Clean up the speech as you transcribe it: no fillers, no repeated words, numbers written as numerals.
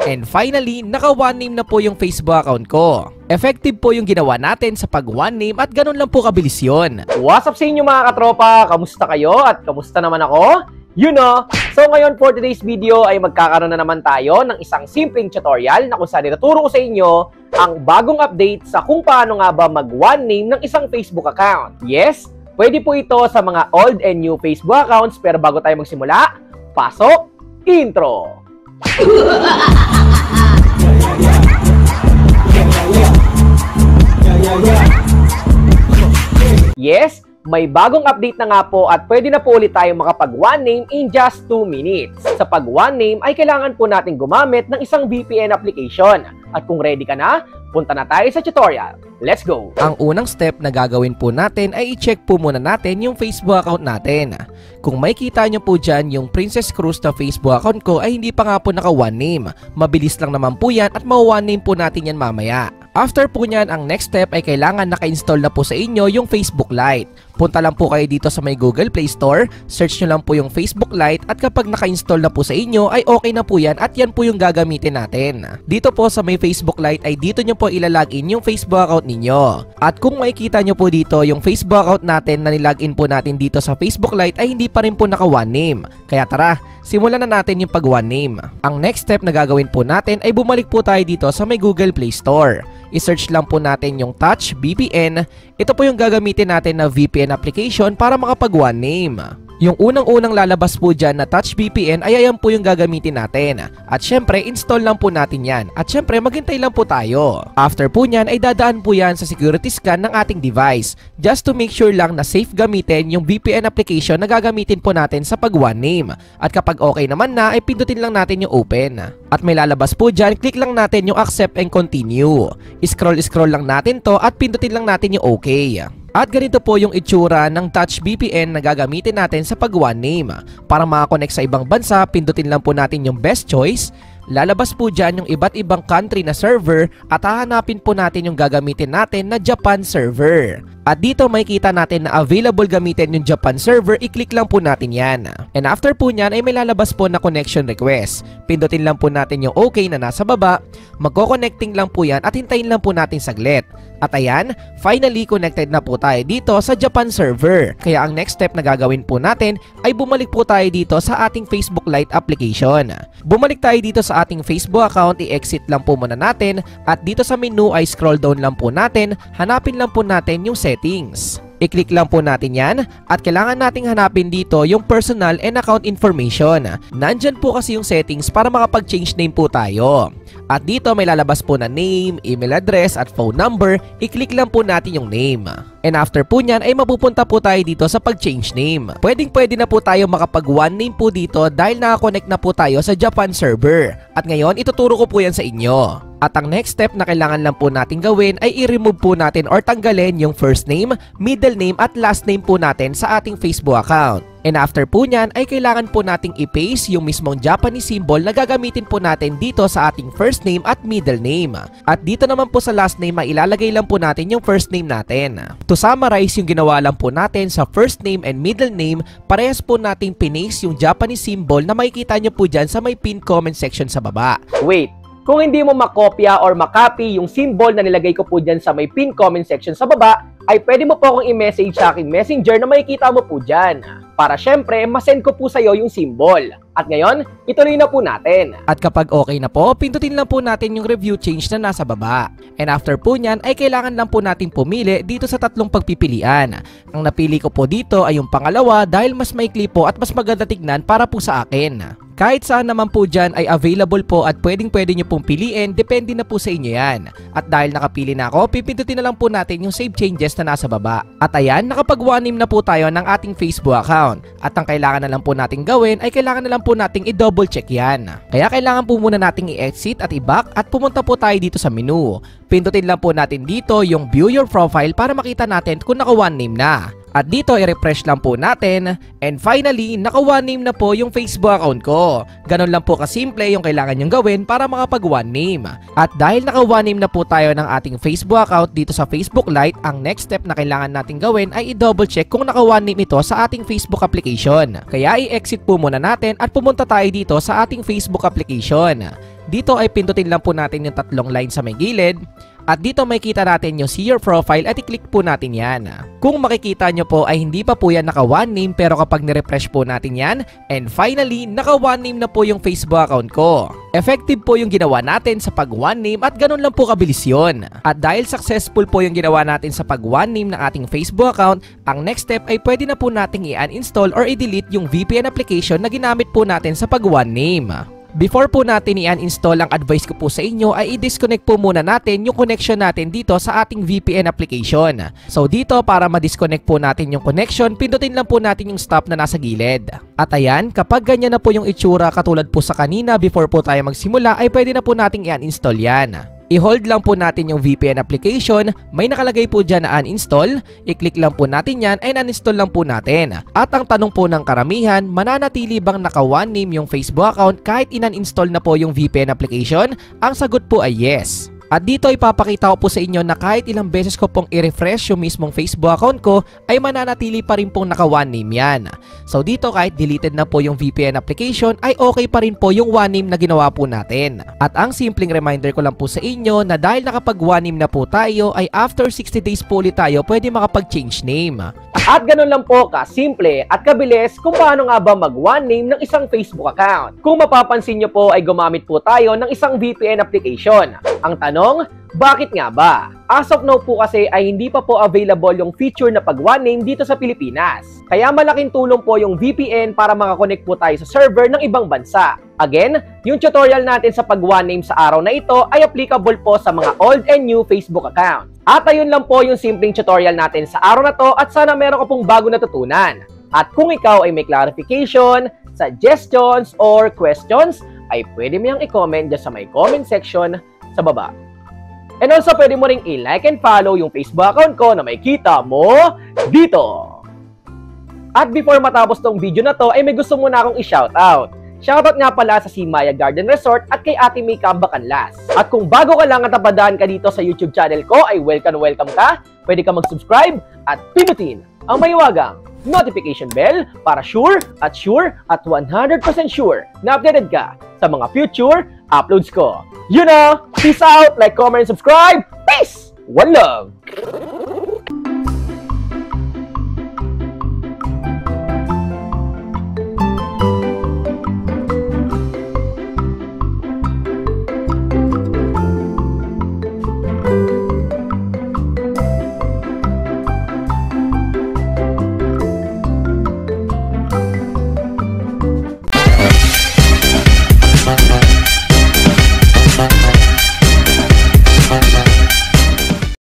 And finally, naka one name na po yung Facebook account ko. Effective po yung ginawa natin sa pag one name at ganun lang po kabilis yun. What's up sa inyo mga katropa? Kamusta kayo? At kamusta naman ako? You know, so ngayon for today's video ay magkakaroon na naman tayo ng isang simpleng tutorial na kung saan ituturo ko sa inyo ang bagong update sa kung paano nga ba mag one name ng isang Facebook account. Yes, pwede po ito sa mga old and new Facebook accounts, pero bago tayo magsimula, pasok, intro! Yes, may bagong update na nga po at pwede na po ulit tayo makapag one name in just 2 minutes. Sa pag one name ay kailangan po natin gumamit ng isang VPN application. At kung ready ka na, punta na tayo sa tutorial. Let's go! Ang unang step na gagawin po natin ay i-check po muna natin yung Facebook account natin. Kung makikita nyo po dyan yung Princess Cruz na Facebook account ko ay hindi pa nga po naka one name. Mabilis lang naman po yan at ma-one name po natin yan mamaya. After po nyan, ang next step ay kailangan naka-install na po sa inyo yung Facebook Lite. Punta lang po kayo dito sa may Google Play Store, search nyo lang po yung Facebook Lite at kapag naka-install na po sa inyo ay okay na po yan at yan po yung gagamitin natin. Dito po sa may Facebook Lite ay dito nyo po ilalagin yung Facebook account ninyo. At kung makikita nyo po dito yung Facebook account natin na nilagin po natin dito sa Facebook Lite ay hindi pa rin po naka one name. Kaya tara, simulan na natin yung pag one name. Ang next step na gagawin po natin ay bumalik po tayo dito sa may Google Play Store. I-search lang po natin yung Touch VPN. Ito po yung gagamitin natin na VPN application para makapag one name. Yung unang-unang lalabas po dyan na Touch VPN ay ayan po yung gagamitin natin. At syempre, install lang po natin yan. At syempre, maghintay lang po tayo. After po nyan ay dadaan po yan sa security scan ng ating device. Just to make sure lang na safe gamitin yung VPN application na gagamitin po natin sa pag one name. At kapag okay naman na, ay pindutin lang natin yung open. At may lalabas po dyan, click lang natin yung accept and continue. Scroll lang natin to at pindutin lang natin yung okay. At ganito po yung itsura ng Touch VPN na gagamitin natin sa pag one name. Para makakonect sa ibang bansa, pindutin lang po natin yung best choice. Lalabas po dyan yung iba't ibang country na server at hahanapin po natin yung gagamitin natin na Japan server. At dito makikita natin na available gamitin yung Japan server, i-click lang po natin yan. And after po nyan ay may lalabas po na connection request. Pindutin lang po natin yung okay na nasa baba, magko-connecting lang po yan at hintayin lang po natin saglit. At ayan, finally connected na po tayo dito sa Japan server. Kaya ang next step na gagawin po natin ay bumalik po tayo dito sa ating Facebook Lite application. Bumalik tayo dito sa ating Facebook account, i-exit lang po muna natin at dito sa menu ay scroll down lang po natin, hanapin lang po natin yung settings. I-click lang po natin yan at kailangan nating hanapin dito yung personal and account information. Nandyan po kasi yung settings para makapag-change name po tayo. At dito may lalabas po na name, email address at phone number. I-click lang po natin yung name. And after po nyan ay mapupunta po tayo dito sa pag-change name. Pwede na po tayo makapag one name po dito dahil nakakonect na po tayo sa Japan server. At ngayon ituturo ko po yan sa inyo. At ang next step na kailangan lang po natin gawin ay i-remove po natin or tanggalin yung first name, middle name at last name po natin sa ating Facebook account. And after po nyan ay kailangan po nating i-paste yung mismong Japanese symbol na gagamitin po natin dito sa ating first name at middle name. At dito naman po sa last name ay ilalagay lang po natin yung first name natin. To summarize yung ginawa lang po natin sa first name and middle name, parehas po nating pinaste yung Japanese symbol na makikita nyo po dyan sa may pinned comment section sa baba. Wait, kung hindi mo makopya or makopy yung symbol na nilagay ko po dyan sa may pinned comment section sa baba, ay pwede mo po akong i-message sa aking messenger na makikita mo po dyan. Para syempre, masend ko po sa'yo yung symbol. At ngayon, ituloy na po natin. At kapag okay na po, pindutin lang po natin yung review change na nasa baba. And after po nyan, ay kailangan lang po natin pumili dito sa tatlong pagpipilian. Ang napili ko po dito ay yung pangalawa dahil mas maikli po at mas maganda tignan para po sa akin. Kahit saan naman po dyan ay available po at pwede nyo pong piliin, depende na po sa inyo yan. At dahil nakapili na ako, pipindutin na lang po natin yung save changes na nasa baba. At ayan, nakapag one name na po tayo ng ating Facebook account. At ang kailangan na lang po nating gawin ay kailangan na lang po nating i-double check yan. Kaya kailangan po muna nating i-exit at i-back at pumunta po tayo dito sa menu. Pindutin lang po natin dito yung view your profile para makita natin kung naka one name na. At dito i-refresh lang po natin. And finally, naka one name na po yung Facebook account ko. Ganon lang po kasimple yung kailangan nyong gawin para makapag one name. At dahil naka one name na po tayo ng ating Facebook account dito sa Facebook Lite, ang next step na kailangan natin gawin ay i-double check kung naka one name ito sa ating Facebook application. Kaya i-exit po muna natin at pumunta tayo dito sa ating Facebook application. Dito ay pindutin lang po natin yung tatlong line sa may gilid. At dito makikita natin yung see your profile at i-click po natin yan. Kung makikita nyo po ay hindi pa po yan naka one name, pero kapag nirefresh po natin yan, and finally, naka one name na po yung Facebook account ko. Effective po yung ginawa natin sa pag one name at ganun lang po kabilis yun. At dahil successful po yung ginawa natin sa pag one name ng ating Facebook account, ang next step ay pwede na po nating i-uninstall or i-delete yung VPN application na ginamit po natin sa pag one name. Before po natin i-uninstall, ang advice ko po sa inyo ay i-disconnect po muna natin yung connection natin dito sa ating VPN application. So dito, para ma-disconnect po natin yung connection, pindutin lang po natin yung stop na nasa gilid. At ayan, kapag ganyan na po yung itsura katulad po sa kanina before po tayo magsimula, ay pwede na po nating i-uninstall yan. I-hold lang po natin yung VPN application, may nakalagay po dyan na uninstall, i-click lang po natin yan and uninstall lang po natin. At ang tanong po ng karamihan, mananatili bang naka one name yung Facebook account kahit in-uninstall na po yung VPN application? Ang sagot po ay yes. At dito ipapakita ko po sa inyo na kahit ilang beses ko pong i-refresh yung mismong Facebook account ko ay mananatili pa rin pong naka one name yan. So dito kahit deleted na po yung VPN application ay okay pa rin po yung one name na ginawa po natin. At ang simpleng reminder ko lang po sa inyo na dahil nakapag one name na po tayo ay after 60 days po ulit tayo pwede makapag-change name. At ganun lang po ka-simple at kabilis kung paano nga ba mag one name ng isang Facebook account. Kung mapapansin nyo po ay gumamit po tayo ng isang VPN application. Ang tanong, bakit nga ba? As of now po kasi ay hindi pa po available yung feature na pag one name dito sa Pilipinas. Kaya malaking tulong po yung VPN para makakonect po tayo sa server ng ibang bansa. Again, yung tutorial natin sa pag one name sa araw na ito ay applicable po sa mga old and new Facebook accounts. At ayun lang po yung simpleng tutorial natin sa araw na to at sana meron ka pong bago natutunan. At kung ikaw ay may clarification, suggestions, or questions, ay pwede mo yung i-comment dyan sa may comment section sa baba. And also, pwede mo ring i-like and follow yung Facebook account ko na may kita mo dito. At before matapos tong video na to, ay may gusto muna akong i-shoutout. Shoutout nga pala sa Simaya Garden Resort at kay Ate May Bacanlas. At kung bago ka lang at napadaan ka dito sa YouTube channel ko, ay welcome ka. Pwede ka mag-subscribe at pinutin ang mahiwagang notification bell para sure at 100% sure na updated ka sa mga future uploads ko. You know, peace out, like, comment, and subscribe. Peace! One love!